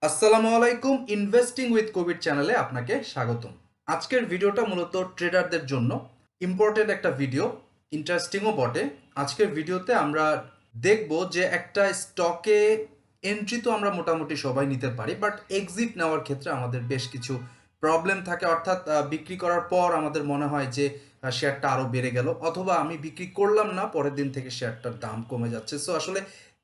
আসসালামু আলাইকুম। Investing with কবির চ্যানেলে আপনাকে স্বাগতম। আজকের ভিডিওটা মূলত ট্রেডারদের জন্য ইম্পর্টেন্ট একটা ভিডিও, ইন্টারেস্টিংও বটে। আজকের ভিডিওতে আমরা দেখব যে একটা স্টকে এন্ট্রি তো আমরা মোটামুটি সবাই নিতে পারি, বাট এক্সিট নেওয়ার ক্ষেত্রে আমাদের বেশ কিছু প্রবলেম থাকে। অর্থাৎ বিক্রি করার পর আমাদের মনে হয় যে শেয়ারটা আরও বেড়ে গেল, অথবা আমি বিক্রি করলাম না, পরের দিন থেকে শেয়ারটার দাম কমে যাচ্ছে। সো আসলে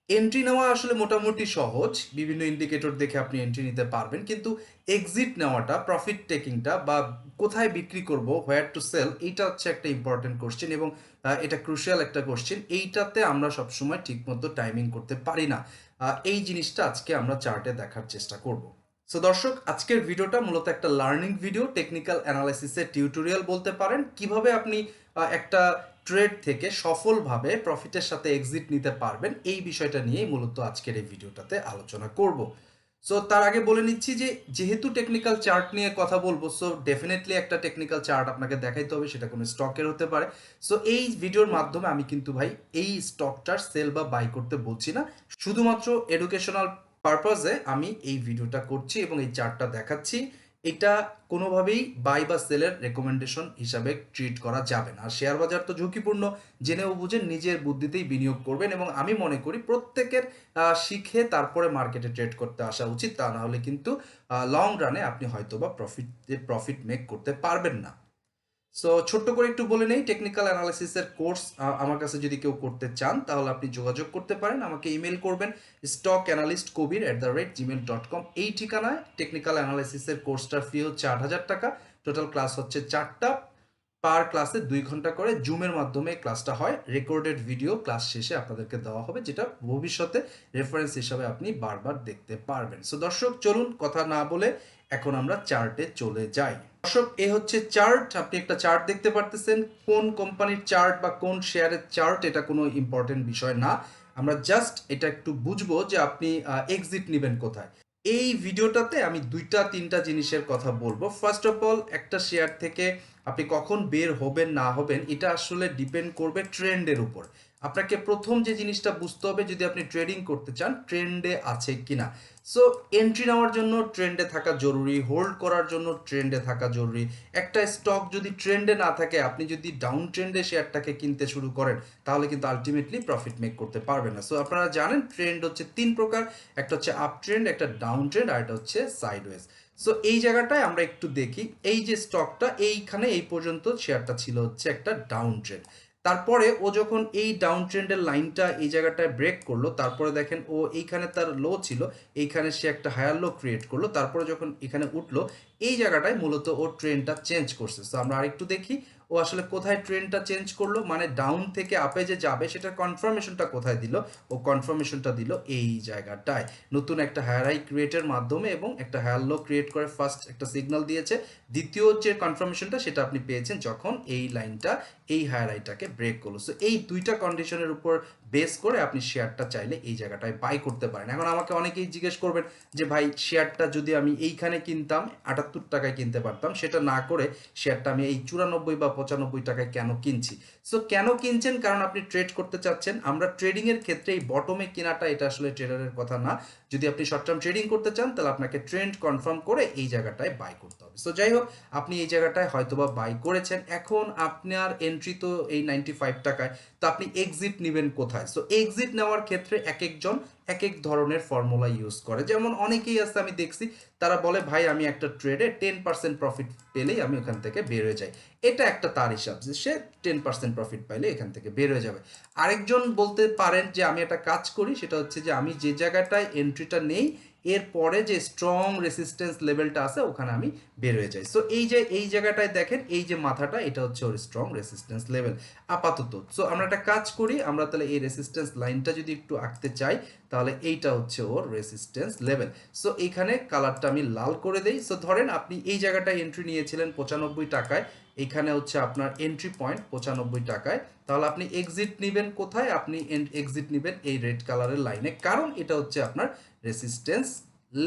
এন্ট্রি নেওয়া আসলে মোটামুটি সহজ, বিভিন্ন ইন্ডিকেটর দেখে আপনি এন্ট্রি নিতে পারবেন, কিন্তু এক্সিট নেওয়াটা, প্রফিট টেকিংটা বা কোথায় বিক্রি করব, হোয়ার টু সেল, এইটা হচ্ছে একটা ইম্পর্টেন্ট কোশ্চেন এবং এটা ক্রুশিয়াল একটা কোশ্চেন। এইটাতে আমরা সবসময় ঠিকমতো টাইমিং করতে পারি না। এই জিনিসটা আজকে আমরা চার্টে দেখার চেষ্টা করব। সো দর্শক, আজকের ভিডিওটা মূলত একটা লার্নিং ভিডিও, টেকনিক্যাল অ্যানালাইসিসের টিউটোরিয়াল বলতে পারেন। কিভাবে আপনি একটা ট্রেড থেকে সফলভাবে প্রফিটের সাথে এক্সিট নিতে পারবেন, এই বিষয়টা নিয়েই মূলত আজকের এই ভিডিওটাতে আলোচনা করব। সো তার আগে বলে নিচ্ছি যে যেহেতু টেকনিক্যাল চার্ট নিয়ে কথা বলবো, সো ডেফিনেটলি একটা টেকনিক্যাল চার্ট আপনাকে দেখাইতে হবে, সেটা কোনো স্টকের হতে পারে। সো এই ভিডিওর মাধ্যমে আমি কিন্তু ভাই এই স্টকটার সেল বা বাই করতে বলছি না, শুধুমাত্র এডুকেশনাল পারপাসে আমি এই ভিডিওটা করছি এবং এই চার্টটা দেখাচ্ছি। এটা কোনোভাবেই বাই বা সেলের রেকমেন্ডেশন হিসাবে ট্রিট করা যাবে না। আর শেয়ার বাজার তো ঝুঁকিপূর্ণ, জেনেও বুঝেন নিজের বুদ্ধিতেই বিনিয়োগ করবেন এবং আমি মনে করি প্রত্যেকের শিখে তারপরে মার্কেটে ট্রেড করতে আসা উচিত। তা না হলে কিন্তু লং রানে আপনি হয়তোবা প্রফিট মেক করতে পারবেন না। সো ছোট্ট করে একটু বলে নেই, টেকনিক্যাল অ্যানালাইসিসের কোর্স আমার কাছে যদি কেউ করতে চান তাহলে আপনি যোগাযোগ করতে পারেন, আমাকে ইমেল করবেন stockanalystkabir@gmail.com। এই ঠিকানায় টেকনিক্যাল অ্যানালাইসিসের কোর্সটার ফি হচ্ছে 8,000 টাকা। টোটাল ক্লাস হচ্ছে 4টা, পার ক্লাসে 2 ঘন্টা করে জুমের মাধ্যমে ক্লাসটা হয়। রেকর্ডেড ভিডিও ক্লাস শেষে আপনাদেরকে দেওয়া হবে, যেটা ভবিষ্যতে রেফারেন্স হিসাবে আপনি বারবার দেখতে পারবেন। সো দর্শক, চলুন কথা না বলে এখন আমরা চার্টে চলে যাই। দর্শক, এ হচ্ছে চার্ট। আপনি একটা চার্ট দেখতে পারতেছেন। কোন কোম্পানির চার্ট বা কোন শেয়ারের চার্ট এটা কোনো ইম্পর্টেন্ট বিষয় না, আমরা জাস্ট এটা একটু বুঝবো যে আপনি এক্সিট নেবেন কোথায়। এই ভিডিওটাতে আমি দুইটা তিনটা জিনিসের কথা বলবো। ফার্স্ট অফ অল, একটা শেয়ার থেকে আপনি কখন বের হবেন না হবেন এটা আসলে ডিপেন্ড করবে ট্রেন্ডের উপর। আপনাকে প্রথম যে জিনিসটা বুঝতে হবে, যদি আপনি ট্রেডিং করতে চান ট্রেন্ডে আছে কিনা। সো এন্ট্রি নেওয়ার জন্য ট্রেন্ডে থাকা জরুরি, হোল্ড করার জন্য ট্রেন্ডে থাকা জরুরি। একটা স্টক যদি ট্রেন্ডে না থাকে, আপনি যদি ডাউন ট্রেন্ডে শেয়ারটাকে কিনতে শুরু করেন, তাহলে কিন্তু আলটিমেটলি প্রফিট মেক করতে পারবেন না। সো আপনারা জানেন ট্রেন্ড হচ্ছে 3 প্রকার, একটা হচ্ছে আপ ট্রেন্ড, একটা ডাউন ট্রেন্ড, আর একটা হচ্ছে সাইডওয়েজ। সো এই জায়গাটায় আমরা একটু দেখি, এই যে স্টকটা এইখানে এই পর্যন্ত শেয়ারটা ছিল হচ্ছে একটা ডাউন ট্রেন্ড। তারপরে ও যখন এই ডাউন ট্রেন্ডের লাইনটা এই জায়গাটায় ব্রেক করলো, তারপরে দেখেন ও এইখানে তার লো ছিল, এইখানে সে একটা হায়ার লো ক্রিয়েট করলো, তারপরে যখন এখানে উঠলো এই জায়গাটায় মূলত ও ট্রেন্ডটা চেঞ্জ করছে। তো আমরা আরেকটু দেখি ও আসলে কোথায় ট্রেন্ডটা চেঞ্জ করলো, মানে ডাউন থেকে আপে যে যাবে সেটার কনফার্মেশনটা কোথায় দিল। ও কনফার্মেশনটা দিল এই জায়গাটায়, নতুন একটা হায়ার হাই ক্রিয়েটের মাধ্যমে এবং একটা হায়ার লো ক্রিয়েট করে ফার্স্ট একটা সিগন্যাল দিয়েছে। দ্বিতীয় যে কনফার্মেশনটা সেটা আপনি পেয়েছেন যখন এই লাইনটা এই হায়ার হাইটাকে ব্রেক করলো। সো এই দুইটা কন্ডিশনের উপর বেস করে আপনি শেয়ারটা চাইলে এই জায়গাটায় বাই করতে পারেন। এখন আমাকে অনেকেই জিজ্ঞেস করবেন যে ভাই, শেয়ারটা যদি আমি এইখানে কিনতাম 78 টাকায় কিনতে পারতাম, সেটা না করে শেয়ারটা আমি এই 94 বা 95 টাকায় কেন কিনছি। সো কেন কিনছেন? কারণ আপনি ট্রেড করতে চাচ্ছেন। আমরা ট্রেডিং এর ক্ষেত্রে এই বটমে কেনাটা এটা আসলে ট্রেডারের কথা না। যদি আপনি শর্ট টার্ম ট্রেডিং করতে চান তাহলে আপনাকে ট্রেন্ড কনফার্ম করে এই জায়গাটায় বাই করতে হবে। সো যাই হোক, আপনি এই জায়গাটায় হয়তোবা বাই করেছেন, এখন আপনার এন্ট্রি তো এই 95 টাকায়, তো আপনি এক্সিট নেবেন কোথায়? সো এক্সিট নেওয়ার ক্ষেত্রে এক একজন এক এক ধরনের ফর্মুলা ইউজ করে। যেমন অনেকেই আছে আমি দেখছি, তারা বলে ভাই আমি একটা ট্রেডে 10% প্রফিট পেলেই আমি ওখান থেকে বের হয়ে যাই। এটা একটা তার হিসাব যে সে 10% প্রফিট পাইলে এখান থেকে বের হয়ে যাবে। আরেকজন বলতে পারেন যে আমি একটা কাজ করি, সেটা হচ্ছে যে আমি যে জায়গাটায় এন্ট্রিটা নেই এরপরে যে স্ট্রং রেসিস্ট্যান্স লেভেলটা আছে ওখানে আমি বের হয়ে যাই। সো এই যে এই জায়গাটায় দেখেন, এই যে মাথাটা, এটা হচ্ছে ওর স্ট্রং রেসিস্ট্যান্স লেভেল আপাতত। সো আমরা একটা কাজ করি, আমরা তাহলে এই রেসিস্ট্যান্স লাইনটা যদি একটু আঁকতে চাই, তাহলে এইটা হচ্ছে ওর রেসিস্ট্যান্স লেভেল। সো এইখানে কালারটা আমি লাল করে দেই। সো ধরেন আপনি এই জায়গাটায় এন্ট্রি নিয়েছিলেন 95 টাকায়, এখানে হচ্ছে আপনার এন্ট্রি পয়েন্ট 95 টাকায়, তাহলে আপনি এক্সিট নেবেন কোথায়? আপনি এক্সিট নেবেন এই রেড কালারের লাইনে, কারণ এটা হচ্ছে আপনার রেসিস্ট্যান্স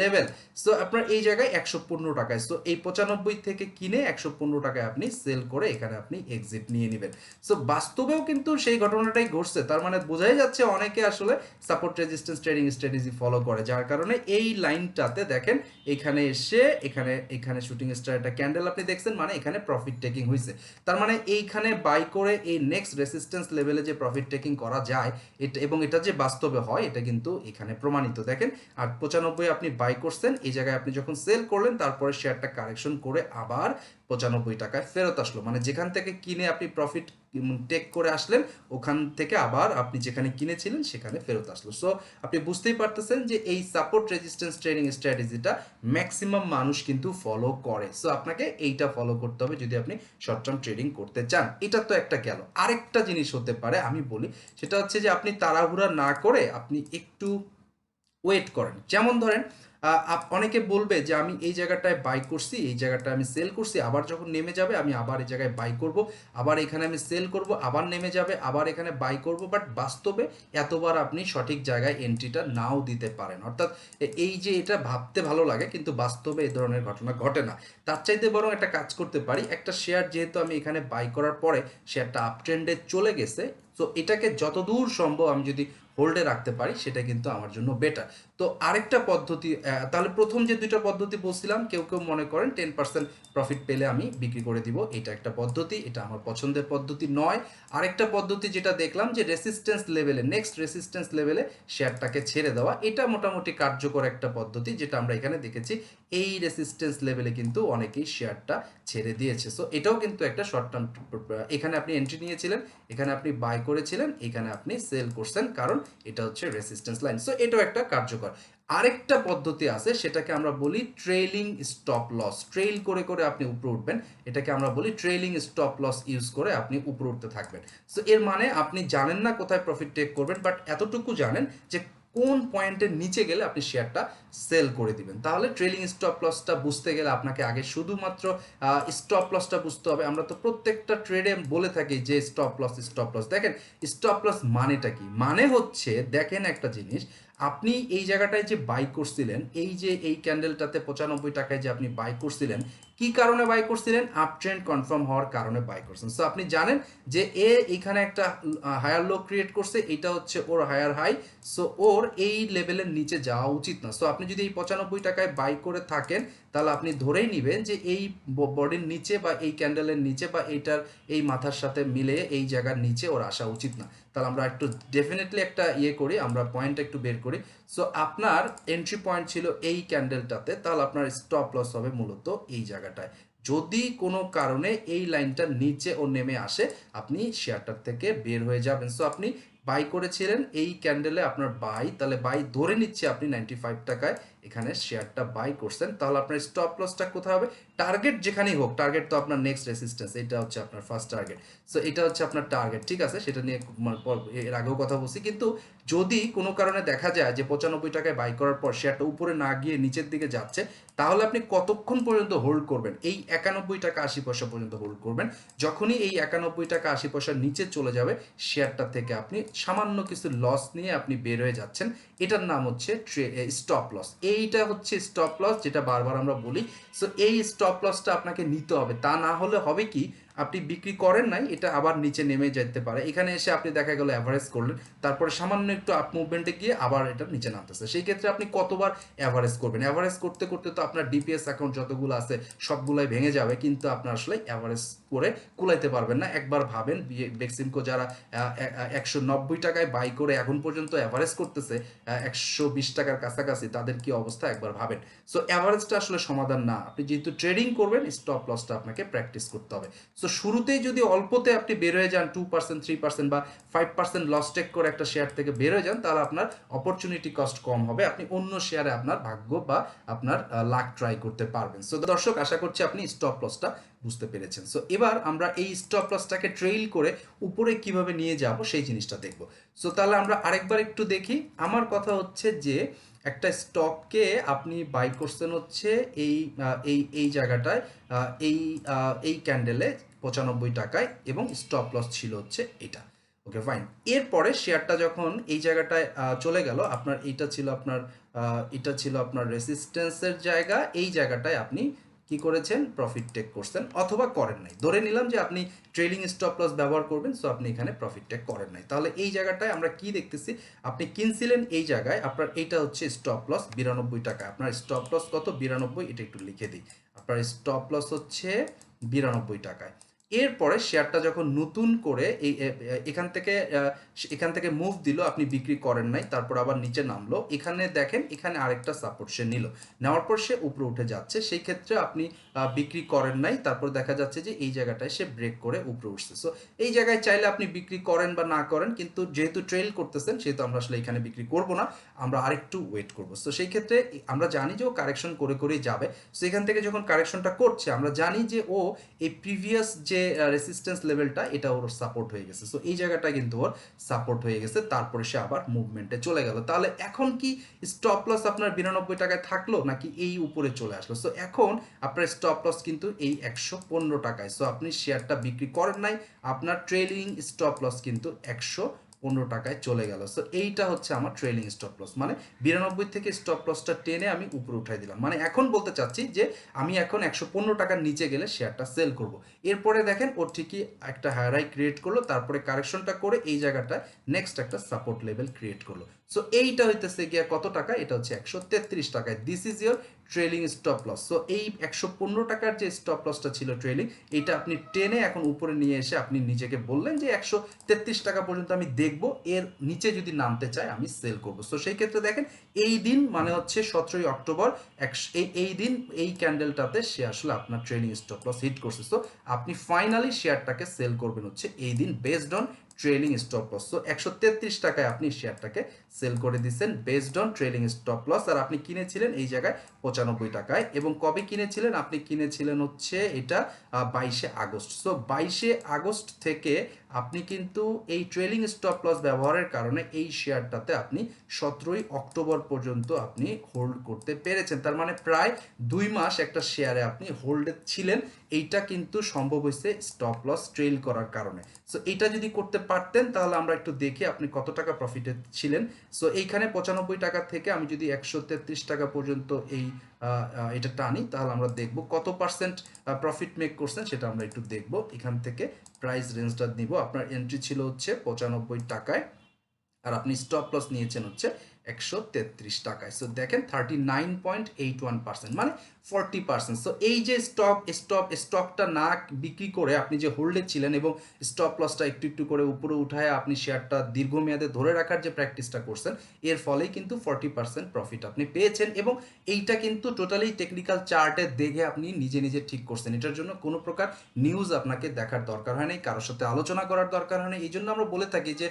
লেভেল। সো আপনার এই জায়গায় 115 টাকায়, সো এই 95 থেকে কিনে 115 টাকায় আপনি সেল করে এখানে আপনি এক্সিট নিয়ে নেবেন। সো বাস্তবেও কিন্তু সেই ঘটনাটাই ঘটছে, তার মানে বোঝাই যাচ্ছে অনেকে আসলে support resistance trading strategy follow করে, যার কারণে এই লাইনটাতে দেখেন এখানে এসে এখানে এখানে শুটিং স্টার একটা ক্যান্ডেল আপনি দেখছেন, মানে এখানে প্রফিট টেকিং হয়েছে। তার মানে এইখানে বাই করে এই নেক্সট রেসিস্ট্যান্স লেভেলে যে প্রফিট টেকিং করা যায় এটা, এবং এটা যে বাস্তবে হয় এটা কিন্তু এখানে প্রমাণিত। দেখেন আর 95 আপনি বাই করছেন, এই জায়গায় আপনি যখন সেল করলেন তারপরে শেয়ারটা কারেকশন করে আবার 95 টাকায় ফেরত আসলো, মানে যেখান থেকে কিনে আপনি প্রফিট টেক করে আসলেন ওখান থেকে আবার আপনি যেখানে কিনেছিলেন সেখানে ফেরত আসলো। সো আপনি বুঝতেই পারতেছেন যে এই সাপোর্ট রেজিস্ট্যান্স ট্রেডিং স্ট্র্যাটেজিটা ম্যাক্সিমাম মানুষ কিন্তু ফলো করে। সো আপনাকে এইটা ফলো করতে হবে যদি আপনি শর্ট টার্ম ট্রেডিং করতে চান। এটা তো একটা গেল। আরেকটা জিনিস হতে পারে আমি বলি, সেটা হচ্ছে যে আপনি তাড়াহুড়া না করে আপনি একটু ওয়েট করেন। যেমন ধরেন অনেকে বলবে যে আমি এই জায়গাটায় বাই করছি, এই জায়গাটায় আমি সেল করছি, আবার যখন নেমে যাবে আমি আবার এই জায়গায় বাই করব, আবার এখানে আমি সেল করব, আবার নেমে যাবে, আবার এখানে বাই করব। বাট বাস্তবে এতবার আপনি সঠিক জায়গায় এন্ট্রিটা নাও দিতে পারেন। অর্থাৎ এই যে এটা ভাবতে ভালো লাগে কিন্তু বাস্তবে এই ধরনের ঘটনা ঘটে না। তার চাইতে বরং একটা কাজ করতে পারি, একটা শেয়ার যেহেতু আমি এখানে বাই করার পরে শেয়ারটা আপ ট্রেন্ডে চলে গেছে, তো এটাকে যতদূর সম্ভব আমি যদি হোল্ডে রাখতে পারি সেটা কিন্তু আমার জন্য বেটার। তো আরেকটা পদ্ধতি, তাহলে প্রথম যে দুইটা পদ্ধতি বলছিলাম, কেউ কেউ মনে করেন 10% প্রফিট পেলে আমি বিক্রি করে দিব, এটা একটা পদ্ধতি, এটা আমার পছন্দের পদ্ধতি নয়। আরেকটা পদ্ধতি যেটা দেখলাম যে রেসিস্ট্যান্স লেভেলে, নেক্সট রেসিস্ট্যান্স লেভেলে শেয়ারটাকে ছেড়ে দেওয়া, এটা মোটামুটি কার্যকর একটা পদ্ধতি, যেটা আমরা এখানে দেখেছি এই রেসিস্ট্যান্স লেভেলে কিন্তু অনেকেই শেয়ারটা ছেড়ে দিয়েছে। সো এটাও কিন্তু একটা শর্ট টার্ম, এখানে আপনি এন্ট্রি নিয়েছিলেন, এখানে আপনি বাই করেছিলেন, এখানে আপনি সেল করছেন, কারণ এটা হচ্ছে রেসিস্ট্যান্স লাইন। সো এটাও একটা কার্যকর। আরেকটা পদ্ধতি আছে, সেটাকে আমরা বলি ট্রেইলিং স্টপ লস। ট্রেইল করে করে আপনি উপরে উঠবেন, এটাকে আমরা বলি ট্রেইলিং স্টপ লস ইউজ করে আপনি উপরে উঠতে থাকবেন। সো এর মানে আপনি জানেন না কোথায় প্রফিট টেক করবেন, বাট এতটুকু জানেন যে কোন পয়েন্টের নিচে গেলে আপনি শেয়ারটা সেল করে দিবেন। তাহলে ট্রেলিং স্টপ লসটা বুঝতে গেলে আপনাকে আগে শুধুমাত্র স্টপ লসটা বুঝতে হবে। আমরা তো প্রত্যেকটা ট্রেডে বলে থাকি যে স্টপ লস, স্টপ লস। দেখেন স্টপ লস মানেটা কি? মানে হচ্ছে, দেখেন একটা জিনিস, আপনি এই জায়গাটায় যে বাই করছিলেন, এই যে এই ক্যান্ডেলটাতে 95 টাকায় যে আপনি বাই করছিলেন, কি কারণে বাই করছিলেন? আপ ট্রেন্ড কনফার্ম হওয়ার কারণে বাই করছেন। সো আপনি জানেন যে এখানে একটা হায়ার লো ক্রিয়েট করছে, এটা হচ্ছে ওর হায়ার হাই, সো ওর এই লেভেলের নিচে যাওয়া উচিত না। সো আপনি যদি এই 95 টাকায় বাই করে থাকেন তাহলে আপনি ধরেই নেবেন যে এই বডির নিচে বা এই ক্যান্ডেলের নিচে বা এইটার এই মাথার সাথে মিলে এই জায়গার নিচে ওর আসা উচিত না। তাহলে আমরা একটু ডেফিনেটলি একটা করি, আমরা পয়েন্ট একটু বের করি। সো আপনার এন্ট্রি পয়েন্ট ছিল এই ক্যান্ডেলটাতে, তাহলে আপনার স্টপ লস হবে মূলত এই জায়গাটায়। যদি কোনো কারণে এই লাইনটার নিচে ও নেমে আসে আপনি শেয়ারটার থেকে বের হয়ে যাবেন। সো আপনি বাই করেছিলেন এই ক্যান্ডেলে, আপনার বাই, তাহলে বাই ধরে নিচ্ছে আপনি 95 টাকায় এখানে শেয়ারটা বাই করছেন, তাহলে আপনার স্টপ লসটা কোথায় হবে? টার্গেট যেখানেই হোক, টার্গেট তো আপনার নেক্সট রেসিস্ট্যান্স, এটা হচ্ছে আপনার ফার্স্ট টার্গেট। সো এটা হচ্ছে আপনার টার্গেট, ঠিক আছে? সেটা নিয়ে এর আগেও কথা বলছি। কিন্তু যদি কোনো কারণে দেখা যায় যে 95 টাকায় বাই করার পর শেয়ারটা উপরে না গিয়ে নিচের দিকে যাচ্ছে, তাহলে আপনি কতক্ষণ পর্যন্ত হোল্ড করবেন? এই 91 টাকা 80 পয়সা পর্যন্ত হোল্ড করবেন। যখনই এই 91 টাকা 80 পয়সার নিচে চলে যাবে, শেয়ারটা থেকে আপনি সামান্য কিছু লস নিয়ে আপনি বের হয়ে যাচ্ছেন। এটার নাম হচ্ছে স্টপ লস। এইটা হচ্ছে স্টপ লস, যেটা বারবার আমরা বলি। সো এই স্টপ লসটা আপনাকে নিতে হবে, তা না হলে হবে কি, আপনি বিক্রি করেন নাই, এটা আবার নিচে নেমে যেতে পারে। এখানে এসে আপনি দেখা গেল অ্যাভারেজ করলেন, তারপরে সামান্য একটু আপ মুভমেন্টে গিয়ে আবার এটা নিচে নামতেছে। সেই ক্ষেত্রে আপনি কতবার অ্যাভারেজ করবেন? অ্যাভারেজ করতে করতে তো আপনার ডিপিএস অ্যাকাউন্ট যতগুলো আছে সবগুলাই ভেঙে যাবে, কিন্তু আপনার আসলে অ্যাভারেজ করে কুলাইতে পারবেন না। একবার ভাবেন বেক্সিমকো যারা 190 টাকায় বাই করে এখন পর্যন্ত অ্যাভারেজ করতেছে 120 টাকার কাছাকাছি, তাদের কি অবস্থা একবার ভাবেন। সো অ্যাভারেজটা আসলে সমাধান না। আপনি যেহেতু ট্রেডিং করবেন, স্টপ লসটা আপনাকে প্র্যাকটিস করতে হবে। সো শুরুতেই যদি অল্পতে আপনি বের হয়ে যান, 2%, 3% বা 5% লস টেক করে একটা শেয়ার থেকে বের হয়ে যান, তাহলে আপনার অপরচুনিটি কস্ট কম হবে, আপনি অন্য শেয়ারে আপনার ভাগ্য বা আপনার লাক ট্রাই করতে পারবেন। সো দর্শক, আশা করছি আপনি স্টপ লসটা বুঝতে পেরেছেন। সো এবার আমরা এই স্টপ লসটাকে ট্রেইল করে উপরে কিভাবে নিয়ে যাব সেই জিনিসটা দেখব। সো তাহলে আমরা আরেকবার একটু দেখি। আমার কথা হচ্ছে যে একটা স্টককে আপনি বাই করছেন হচ্ছে এই এই এই জায়গাটায়, এই এই ক্যান্ডেলে 95 টাকায়, এবং স্টপ লস ছিল হচ্ছে এটা। Okay fine. এরপরে শেয়ারটা যখন এই জায়গাটায় চলে গেল, আপনার এইটা ছিল আপনার এটা ছিল আপনার রেসিস্ট্যান্সের জায়গা, এই জায়গাটায় আপনি কি করেছেন, প্রফিট টেক করছেন অথবা করেন নাই। ধরে নিলাম যে আপনি ট্রেলিং স্টপ লস ব্যবহার করবেন, সো আপনি এখানে প্রফিট টেক করেন নাই। তাহলে এই জায়গাটায় আমরা কি দেখতেছি, আপনি কিনছিলেন এই জায়গায়, আপনার এইটা হচ্ছে স্টপ লস 92 টাকা। আপনার স্টপ লস কত, 92, এটা একটু লিখে দিই। আপনার স্টপ লস হচ্ছে 92 টাকায়। এরপরে শেয়ারটা যখন নতুন করে এখান থেকে মুভ দিল, আপনি বিক্রি করেন নাই, তারপর আবার নিচে নামলো, এখানে দেখেন এখানে আরেকটা সাপোর্ট সে নিল, নেওয়ার পর সে উপরে উঠে যাচ্ছে, সেই ক্ষেত্রে আপনি বিক্রি করেন নাই, তারপর দেখা যাচ্ছে যে এই জায়গাটায় সে ব্রেক করে উপরে উঠছে। সো এই জায়গায় চাইলে আপনি বিক্রি করেন বা না করেন, কিন্তু যেহেতু ট্রেল করতেছেন সেহেতু আমরা আসলে এখানে বিক্রি করব না, আমরা আরেকটু ওয়েট করব। সো সেই ক্ষেত্রে আমরা জানি যে ও কারেকশন করে করেই যাবে। সো এখান থেকে যখন কারেকশনটা করছে, আমরা জানি যে ও এই প্রিভিয়াস যে রেসিস্ট্যান্স লেভেলটা, এটা ওর সাপোর্ট হয়ে গেছে। সো এই জায়গাটা কিন্তু ওর সাপোর্ট হয়ে গেছে, তারপরে সে আবার মুভমেন্টে চলে গেল। তাহলে এখন কি স্টপ লস আপনার 92 টাকায় থাকলো নাকি এই উপরে চলে আসলো? সো এখন আপনার স্টপ লস কিন্তু এই 115 টাকায়। সো আপনি শেয়ারটা বিক্রি করেন নাই, আপনার ট্রেলিং স্টপ লস কিন্তু 115 টাকায় চলে গেল। সো এইটা হচ্ছে আমার ট্রেলিং স্টপ লস, মানে 92 থেকে স্টপ লসটা টেনে আমি উপরে উঠাই দিলাম। মানে এখন বলতে চাচ্ছি যে আমি এখন 115 টাকার নিচে গেলে শেয়ারটা সেল করব। এরপরে দেখেন ও ঠিকই একটা হায়ার হাই ক্রিয়েট করলো, তারপরে কারেকশনটা করে এই জায়গাটা নেক্সট একটা সাপোর্ট লেভেল ক্রিয়েট করলো। সো এইটা হইতেছে গিয়া কত টাকা, এটা হচ্ছে 133 টাকায়। This is your trailing stop loss. So এই 115 টাকার যে স্টপ লসটা ছিল ট্রেলিং, এটা আপনি টেনে এখন উপরে নিয়ে এসে আপনি নিজেকে বললেন যে 133 টাকা পর্যন্ত আমি দেখব, এর নিচে যদি নামতে চাই আমি সেল করব। সো সেই ক্ষেত্রে দেখেন এই দিন মানে হচ্ছে 17 অক্টোবর, এই দিন এই ক্যান্ডেলটাতে সে আসলে আপনার ট্রেলিং স্টপ লস হিট করছে। সো আপনি ফাইনালি শেয়ারটাকে সেল করবেন হচ্ছে এই দিন based on trailing stop loss. So 133 টাকায় আপনি শেয়ারটাকে সেল করে দিচ্ছেন based on trailing stop loss. আর আপনি কিনেছিলেন এই জায়গায় 95 টাকায়, এবং কবে কিনেছিলেন, আপনি কিনেছিলেন হচ্ছে এটা 22 আগস্ট। সো 22 আগস্ট থেকে আপনি কিন্তু এই ট্রেলিং স্টপ লস ব্যবহারের কারণে এই শেয়ারটাতে আপনি 17 অক্টোবর পর্যন্ত আপনি হোল্ড করতে পেরেছেন। তার মানে প্রায় 2 মাস একটা শেয়ারে আপনি হোল্ডে ছিলেন। এইটা কিন্তু সম্ভব হয়েছে স্টপ লস ট্রেল করার কারণে। সো এইটা যদি করতে পারতেন তাহলে আমরা একটু দেখি আপনি কত টাকা প্রফিটে ছিলেন। সো এইখানে 95 টাকা থেকে আমি যদি 133 টাকা পর্যন্ত এটা টানি, তাহলে আমরা দেখব কত পার্সেন্ট প্রফিট মেক করছেন, সেটা আমরা একটু দেখব। এখান থেকে প্রাইস রেঞ্জটা নিব। আপনার এন্ট্রি ছিল হচ্ছে 95 টাকায়, আর আপনি স্টপ লস নিয়েছেন হচ্ছে 133 টাকায়। সো দেখেন 39.81%, মানে 40%। সো এই যে স্টকটা না বিক্রি করে আপনি যে হোল্ডে ছিলেন এবং স্টপ লসটা একটু একটু করে উপরে উঠায় আপনি শেয়ারটা দীর্ঘমেয়াদে ধরে রাখার যে প্র্যাকটিসটা করছেন, এর ফলেই কিন্তু 40% প্রফিট আপনি পেয়েছেন। এবং এইটা কিন্তু টোটালি টেকনিক্যাল চার্টে দেখে আপনি নিজে নিজে ঠিক করছেন। এটার জন্য কোনো প্রকার নিউজ আপনাকে দেখার দরকার হয় নাই, কারোর সাথে আলোচনা করার দরকার হয় না। এই জন্য আমরা বলে থাকি যে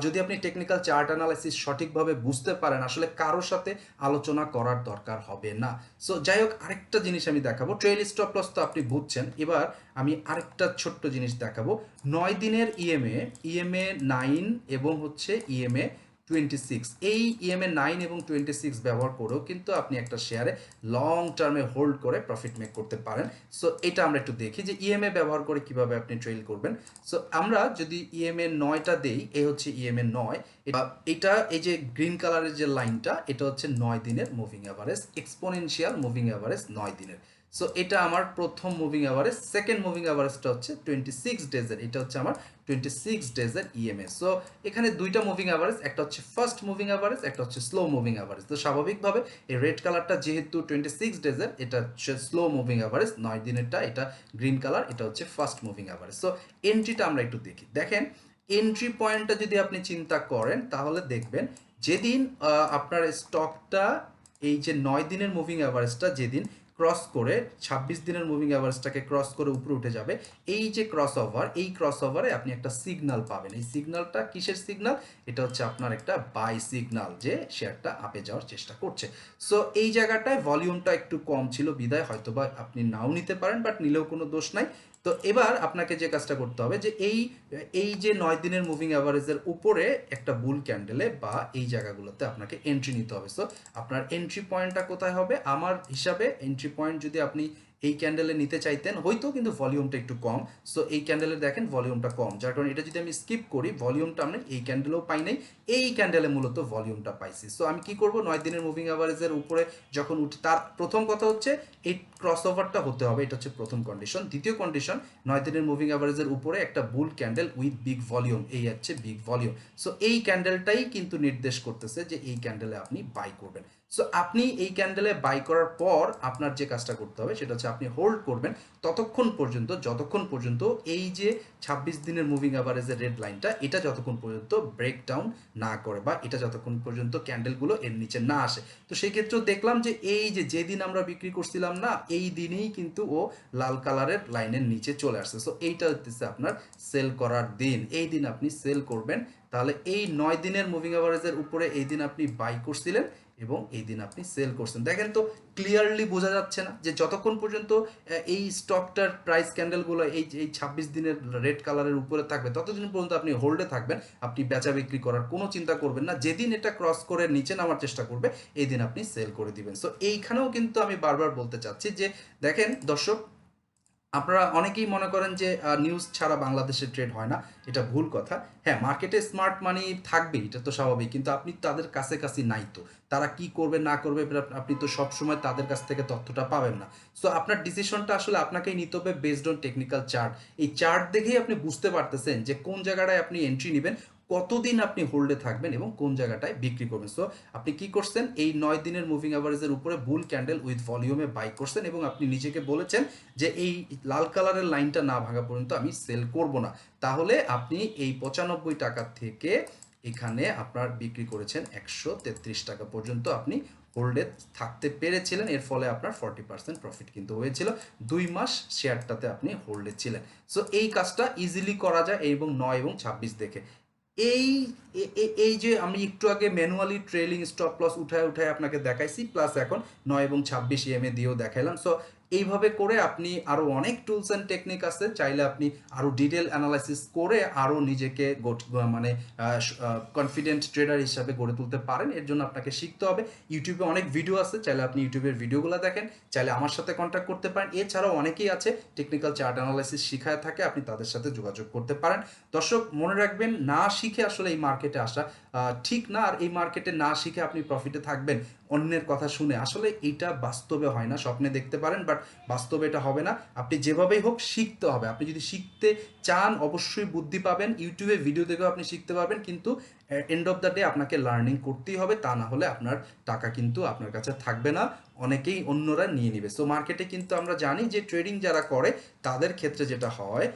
যদি আপনি টেকনিক্যাল চার্ট অ্যানালাইসিস সঠিকভাবে বুঝতে পারেন, আসলে কারোর সাথে আলোচনা করার দরকার হবে না। সো যাই হোক, আরেকটা জিনিস আমি দেখাবো। ট্রেল স্টপ লস তো আপনি বুঝছেন, এবার আমি আরেকটা ছোট্ট জিনিস দেখাবো। 9 দিনের ইএমএ 9 এবং হচ্ছে ইএমএ 26, এই ইএমএ 9 এবং 26 ব্যবহার করেও কিন্তু আপনি একটা শেয়ারে লং টার্মে হোল্ড করে প্রফিট মেক করতে পারেন। সো এটা আমরা একটু দেখি যে ইএমএ ব্যবহার করে কিভাবে আপনি ট্রেল করবেন। সো আমরা যদি ইএমএ 9টা দেই, এই হচ্ছে ইএমএ 9, এটা এই যে গ্রিন কালারের যে লাইনটা, এটা হচ্ছে 9 দিনের moving average, exponential moving average 9 দিনের। সো এটা আমার প্রথম মুভিং অ্যাভারেজ। সেকেন্ড মুভিং অ্যাভারেজটা হচ্ছে 26 ডেজের, এটা হচ্ছে আমার 26 ডেজের ইএমএ। সো এখানে দুইটা মুভিং অ্যাভারেজ, একটা হচ্ছে ফার্স্ট মুভিং অ্যাভারেজ, একটা হচ্ছে স্লো মুভিং অ্যাভারেজ। তো স্বাভাবিকভাবে এই রেড কালারটা যেহেতু 26 ডেজের, এটা হচ্ছে স্লো মুভিং অ্যাভারেজ 9 দিনেরটা, এটা গ্রিন কালার, এটা হচ্ছে ফার্স্ট মুভিং অ্যাভারেজ। সো এন্ট্রিটা আমরা একটু দেখি। দেখেন এন্ট্রি পয়েন্টটা যদি আপনি চিন্তা করেন তাহলে দেখবেন যেদিন আপনার স্টকটা এই যে 9 দিনের মুভিং অ্যাভারেজটা যেদিন ক্রস করে 26 দিনের মুভিং অ্যাভারেজটাকে ক্রস করে উপরে উঠে যাবে, এই যে ক্রস ওভার, এই ক্রস ওভারে আপনি একটা সিগন্যাল পাবেন। এই সিগন্যালটা কিসের সিগন্যাল? এটা হচ্ছে আপনার একটা বাই সিগন্যাল, যে শেয়ারটা আপে যাওয়ার চেষ্টা করছে। সো এই জায়গাটায় ভলিউমটা একটু কম ছিল বিদায় হয়তোবা আপনি নাও নিতে পারেন, বাট নিলেও কোনো দোষ নাই। তো এবার আপনাকে যে কাজটা করতে হবে যে এই যে 9 দিনের মুভিং অ্যাভারেজের উপরে একটা বুল ক্যান্ডেলে বা এই জায়গাগুলোতে আপনাকে এন্ট্রি নিতে হবে। সো আপনার এন্ট্রি পয়েন্টটা কোথায় হবে? আমার হিসাবে এন্ট্রি পয়েন্ট যদি আপনি এই ক্যান্ডেলে নিতে চাইতেন হয়তো, কিন্তু ভলিউমটা একটু কম। সো এই ক্যান্ডেলে দেখেন ভলিউমটা কম, যার কারণে এটা যদি আমি স্কিপ করি ভলিউমটা আমরা এই ক্যান্ডেলেও পাই নাই, এই ক্যান্ডেলে মূলত ভলিউমটা পাইছি। সো আমি কি করব, 9 দিনের মুভিং অ্যাভারেজের উপরে যখন উঠে, তার প্রথম কথা হচ্ছে এই ক্রস ওভারটা হতে হবে, এটা হচ্ছে প্রথম কন্ডিশন। দ্বিতীয় কন্ডিশন, 9 দিনের মুভিং অ্যাভারেজের উপরে একটা বুল ক্যান্ডেল উইথ বিগ ভলিউম, এই হচ্ছে বিগ ভলিউম। সো এই ক্যান্ডেলটাই কিন্তু নির্দেশ করতেছে যে এই ক্যান্ডেলে আপনি বাই করবেন। সো আপনি এই ক্যান্ডেলে বাই করার পর আপনার যে কাজটা করতে হবে সেটা হচ্ছে আপনি হোল্ড করবেন ততক্ষণ পর্যন্ত যতক্ষণ পর্যন্ত এই যে 26 দিনের মুভিং অ্যাভারেজের রেড লাইনটা, এটা যতক্ষণ পর্যন্ত ব্রেকডাউন না করে বা এটা যতক্ষণ পর্যন্ত ক্যান্ডেলগুলো এর নিচে না আসে। তো সেই ক্ষেত্রেও দেখলাম যে এই যে যেদিন আমরা বিক্রি করছিলাম না, এই দিনেই কিন্তু ও লাল কালারের লাইনের নিচে চলে আসছে। সো এইটা হচ্ছে আপনার সেল করার দিন, এই দিন আপনি সেল করবেন। তাহলে এই 9 দিনের মুভিং অ্যাভারেজের উপরে এই দিন আপনি বাই করছিলেন এবং এই দিন আপনি সেল করছেন। দেখেন তো ক্লিয়ারলি বোঝা যাচ্ছে না যে যতক্ষণ পর্যন্ত এই স্টকটার প্রাইস ক্যান্ডেলগুলো এই 26 দিনের রেড কালারের উপরে থাকবে ততদিন পর্যন্ত আপনি হোল্ডে থাকবেন, আপনি বেচা বিক্রি করার কোনো চিন্তা করবেন না। যেদিন এটা ক্রস করে নিচে নামার চেষ্টা করবে এই দিন আপনি সেল করে দিবেন। সো এইখানেও কিন্তু আমি বারবার বলতে চাচ্ছি যে দেখেন দর্শক, আপনারা অনেকেই মনে করেন যে নিউজ ছাড়া বাংলাদেশে ট্রেড হয় না, এটা ভুল কথা। হ্যাঁ, মার্কেটে স্মার্ট মানি থাকবে, এটা তো স্বাভাবিক, কিন্তু আপনি তাদের কাছে নাই, তো তারা কি করবে না করবে আপনি তো সবসময় তাদের কাছ থেকে তথ্যটা পাবেন না। সো আপনার ডিসিশনটা আসলে আপনাকেই নিতে হবে বেসড অন টেকনিক্যাল চার্ট। এই চার্ট দেখেই আপনি বুঝতে পারতেছেন যে কোন জায়গাটায় আপনি এন্ট্রি নেবেন, কতদিন আপনি হোল্ডে থাকবেন এবং কোন জায়গাটায় বিক্রি করবেন। সো আপনি কি করছেন, এই 9 দিনের মুভিং অ্যাভারেজের উপরে বুল ক্যান্ডেল উইথ ভলিউমে বাই করছেন এবং আপনি নিজেকে বলেছেন যে এই লাল কালারের লাইনটা না ভাঙা পর্যন্ত আমি সেল করব না। তাহলে আপনি এই 95 টাকা থেকে এখানে আপনার বিক্রি করেছেন 133 টাকা পর্যন্ত আপনি হোল্ডে থাকতে পেরেছিলেন। এর ফলে আপনার 40% প্রফিট কিন্তু হয়েছিল, 2 মাস শেয়ারটাতে আপনি হোল্ডে ছিলেন। সো এই কাজটা ইজিলি করা যায় এবং 9 এবং 26 দেখে। এই এই যে আমি একটু আগে ম্যানুয়ালি ট্রেলিং স্টপ লস উঠায় আপনাকে দেখাইছি, প্লাস এখন 9 এবং 26 ইএমএ দিয়েও দেখাইলাম। সো এইভাবে করে আপনি আরও অনেক টুলস অ্যান্ড টেকনিক আছে, চাইলে আপনি আরও ডিটেল অ্যানালাইসিস করে আরও নিজেকে মানে কনফিডেন্ট ট্রেডার হিসাবে গড়ে তুলতে পারেন। এর জন্য আপনাকে শিখতে হবে। ইউটিউবে অনেক ভিডিও আছে, চাইলে আপনি ইউটিউবের ভিডিওগুলো দেখেন, চাইলে আমার সাথে কন্ট্যাক্ট করতে পারেন। এছাড়াও অনেকেই আছে টেকনিক্যাল চার্ট অ্যানালাইসিস শিখায় থাকে, আপনি তাদের সাথে যোগাযোগ করতে পারেন। দর্শক মনে রাখবেন, না শিখে আসলে এই মার্কেটে আসা ঠিক না, আর এই মার্কেটে না শিখে আপনি প্রফিটে থাকবেন অন্যের কথা শুনে, আসলে এইটা বাস্তবে হয় না। স্বপ্নে দেখতে পারেন বাট বাস্তবে এটা হবে না। আপনি যেভাবেই হোক শিখতে হবে। আপনি যদি শিখতে চান অবশ্যই বুদ্ধি পাবেন, ইউটিউবে ভিডিও দেখেও আপনি শিখতে পারবেন, কিন্তু এন্ড অফ দ্য ডে আপনাকে লার্নিং করতেই হবে। তা না হলে আপনার টাকা কিন্তু আপনার কাছে থাকবে না, অনেকেই অন্যরা নিয়ে নেবে। সো মার্কেটে কিন্তু আমরা জানি যে ট্রেডিং যারা করে তাদের ক্ষেত্রে যেটা হয়,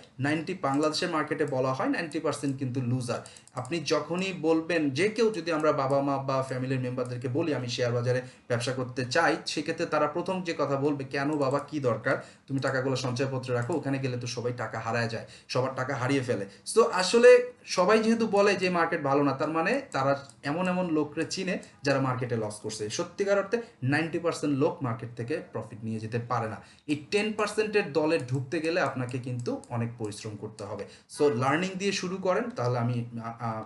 বাংলাদেশের মার্কেটে বলা হয় 90% কিন্তু লুজার। আপনি যখনই বলবেন, যে কেউ যদি আমরা বাবা মা বা ফ্যামিলির মেম্বারদেরকে বলি আমি শেয়ার বাজারে ব্যবসা করতে চাই, সেক্ষেত্রে তারা প্রথম যে কথা বলবে, কেন বাবা কি দরকার, তুমি টাকাগুলো সঞ্চয়পত্রে রাখো, ওখানে গেলে তো সবাই টাকা হারায় যায়, সবার টাকা হারিয়ে ফেলে। সো আসলে সবাই যেহেতু বলে যে মার্কেট ভালো না, তার মানে তারা এমন এমন লোকরে চিনে যারা মার্কেটে লস করছে। সত্যিকার অর্থে 90% লোক মার্কেট থেকে প্রফিট নিয়ে যেতে পারে না। এই 10%-এর দলে ঢুকতে গেলে আপনাকে কিন্তু অনেক পরিশ্রম করতে হবে। সো লার্নিং দিয়ে শুরু করেন, তাহলে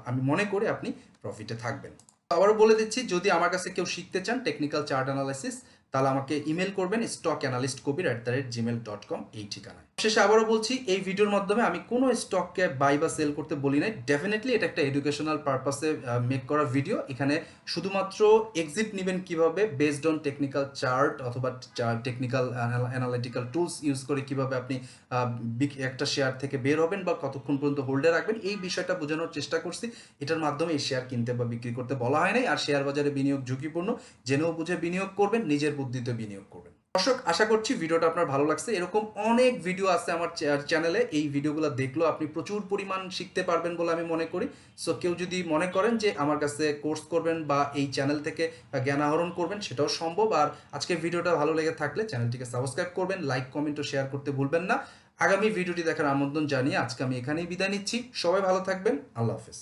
আমি মনে করি আপনি প্রফিটে থাকবেন। আবারও বলে দিচ্ছি, যদি আমার কাছে কেউ শিখতে চান টেকনিক্যাল চার্ট অ্যানালাইসিস, তাহলে আমাকে ইমেল করবেন stockanalystkabir@gmail.com এই ঠিকানায়। শেষে আবারও বলছি, এই ভিডিওর মাধ্যমে আমি কোনো স্টককে বাই বা সেল করতে বলি নাই। ডেফিনেটলি এটা একটা এডুকেশনাল পারপাসে মেক করা ভিডিও। এখানে শুধুমাত্র এক্সিট নেবেন কিভাবে বেসড অন টেকনিক্যাল চার্ট অথবা টেকনিক্যাল অ্যানালিটিক্যাল টুলস ইউজ করে কিভাবে আপনি একটা শেয়ার থেকে বের হবেন বা কতক্ষণ পর্যন্ত হোল্ডে রাখবেন, এই বিষয়টা বোঝানোর চেষ্টা করছি। এটার মাধ্যমে এই শেয়ার কিনতে বা বিক্রি করতে বলা হয় নাই। আর শেয়ার বাজারে বিনিয়োগ ঝুঁকিপূর্ণ, জেনেও বুঝে বিনিয়োগ করবেন, নিজের বুদ্ধিতে বিনিয়োগ করবেন। দর্শক, আশা করছি ভিডিওটা আপনার ভালো লাগছে। এরকম অনেক ভিডিও আছে আমার চ্যানেলে, এই ভিডিওগুলো দেখলেও আপনি প্রচুর পরিমাণ শিখতে পারবেন বলে আমি মনে করি। সো কেউ যদি মনে করেন যে আমার কাছে কোর্স করবেন বা এই চ্যানেল থেকে জ্ঞান আহরণ করবেন, সেটাও সম্ভব। আর আজকের ভিডিওটা ভালো লেগে থাকলে চ্যানেলটিকে সাবস্ক্রাইব করবেন, লাইক কমেন্ট ও শেয়ার করতে ভুলবেন না। আগামী ভিডিওটি দেখার আমন্ত্রণ জানিয়ে আজকে আমি এখানেই বিদায় নিচ্ছি। সবাই ভালো থাকবেন, আল্লাহ হাফেজ।